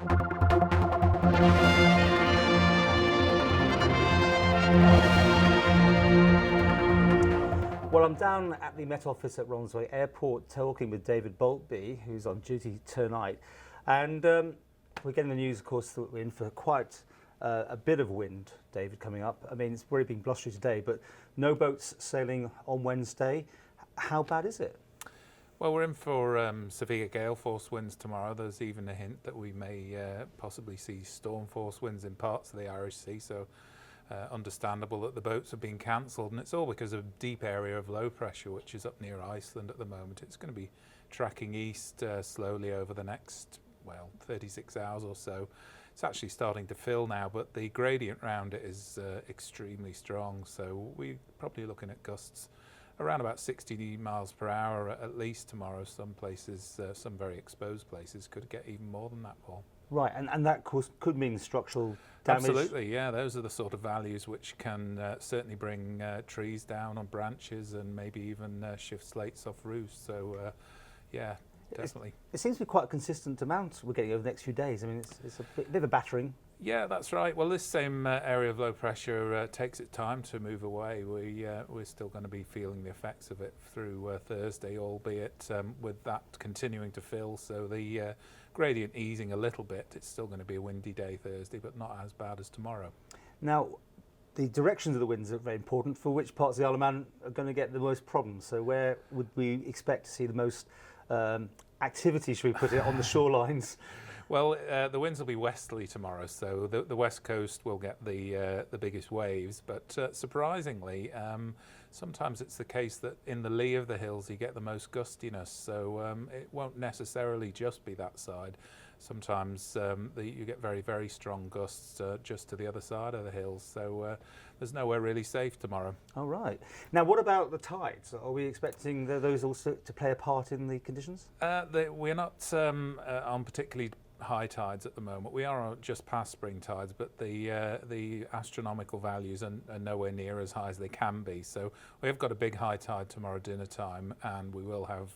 Well, I'm down at the Met Office at Romsey Airport talking with David Boultbee, who's on duty tonight. And we're getting the news, of course, that we're in for quite a bit of wind, David, coming up. I mean, it's already been blustery today, but no boats sailing on Wednesday. How bad is it? Well, we're in for severe gale force winds tomorrow. There's even a hint that we may possibly see storm force winds in parts of the Irish Sea, so understandable that the boats have been cancelled, and it's all because of a deep area of low pressure which is up near Iceland at the moment. It's going to be tracking east slowly over the next, 36 hours or so. It's actually starting to fill now, but the gradient around it is extremely strong, so we're probably looking at gusts around about 60 miles per hour at least tomorrow. Some places, some very exposed places, could get even more than that, Paul. Right, and that, of course, could mean structural damage. Absolutely, yeah. Those are the sort of values which can certainly bring trees down on branches and maybe even shift slates off roofs. So, yeah, definitely. It seems to be quite a consistent amount we're getting over the next few days. I mean, it's a bit of a battering. Yeah, that's right. Well, this same area of low pressure takes its time to move away. We're still going to be feeling the effects of it through Thursday, albeit with that continuing to fill. So the gradient easing a little bit. It's still going to be a windy day Thursday, but not as bad as tomorrow. Now, the directions of the winds are very important. For which parts of the Isle of Man are going to get the most problems? So where would we expect to see the most activity, should we put it, on the shorelines? Well, the winds will be westerly tomorrow, so the west coast will get the biggest waves. But surprisingly, sometimes it's the case that in the lee of the hills you get the most gustiness. So it won't necessarily just be that side. Sometimes you get very, very strong gusts just to the other side of the hills. So there's nowhere really safe tomorrow. All right. Now, what about the tides? Are we expecting those also to play a part in the conditions? We're not on particularly high tides at the moment. We are just past spring tides, but the astronomical values are nowhere near as high as they can be. So we have got a big high tide tomorrow dinner time, and we will have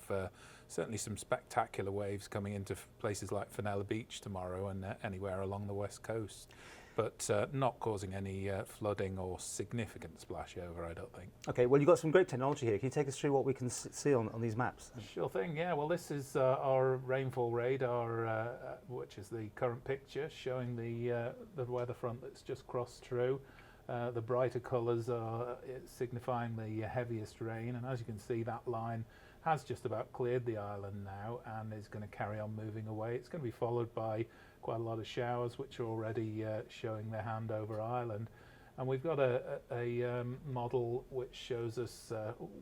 certainly some spectacular waves coming into places like Fenella Beach tomorrow and anywhere along the west coast. But not causing any flooding or significant splash over, I don't think. Okay, well, you've got some great technology here. Can you take us through what we can see on these maps? Sure thing, yeah. Well, this is our rainfall radar, which is the current picture showing the weather front that's just crossed through. The brighter colours are signifying the heaviest rain, and as you can see, that line has just about cleared the island now and is going to carry on moving away. It's going to be followed by quite a lot of showers which are already showing their hand over Ireland, and we've got a model which shows us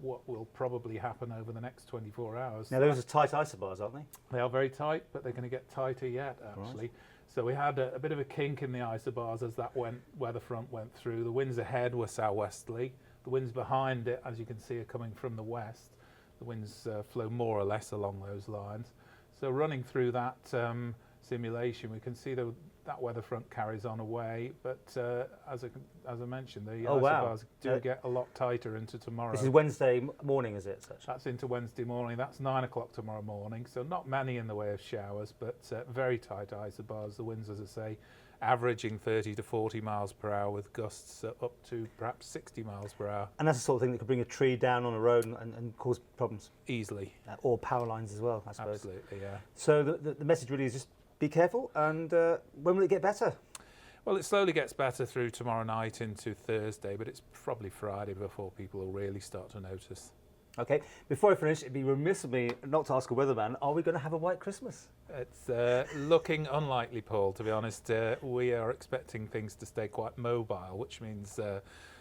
what will probably happen over the next 24 hours. Now those are tight isobars, aren't they? They are very tight, but they're going to get tighter yet, actually. Right. So we had a bit of a kink in the isobars as that weather front went through. The winds ahead were southwesterly. The winds behind it, as you can see, are coming from the west. The winds flow more or less along those lines. So running through that simulation, we can see that weather front carries on away, but as I mentioned, the isobars do get a lot tighter into tomorrow. This is Wednesday morning, is it? That's into Wednesday morning. That's 9 o'clock tomorrow morning, so not many in the way of showers, but very tight isobars. The winds, as I say, averaging 30 to 40 miles per hour with gusts up to perhaps 60 miles per hour. And that's the sort of thing that could bring a tree down on a road and cause problems? Easily. Or power lines as well, I suppose. Absolutely, yeah. So the message really is just be careful, and when will it get better? Well, it slowly gets better through tomorrow night into Thursday, but it's probably Friday before people will really start to notice. Okay, before I finish, it'd be remiss of me not to ask a weatherman, are we going to have a white Christmas? It's looking unlikely, Paul, to be honest. We are expecting things to stay quite mobile, which means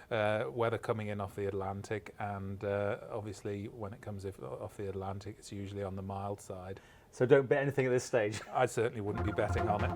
weather coming in off the Atlantic, and obviously when it comes off the Atlantic, it's usually on the mild side. So don't bet anything at this stage? I certainly wouldn't be betting on it.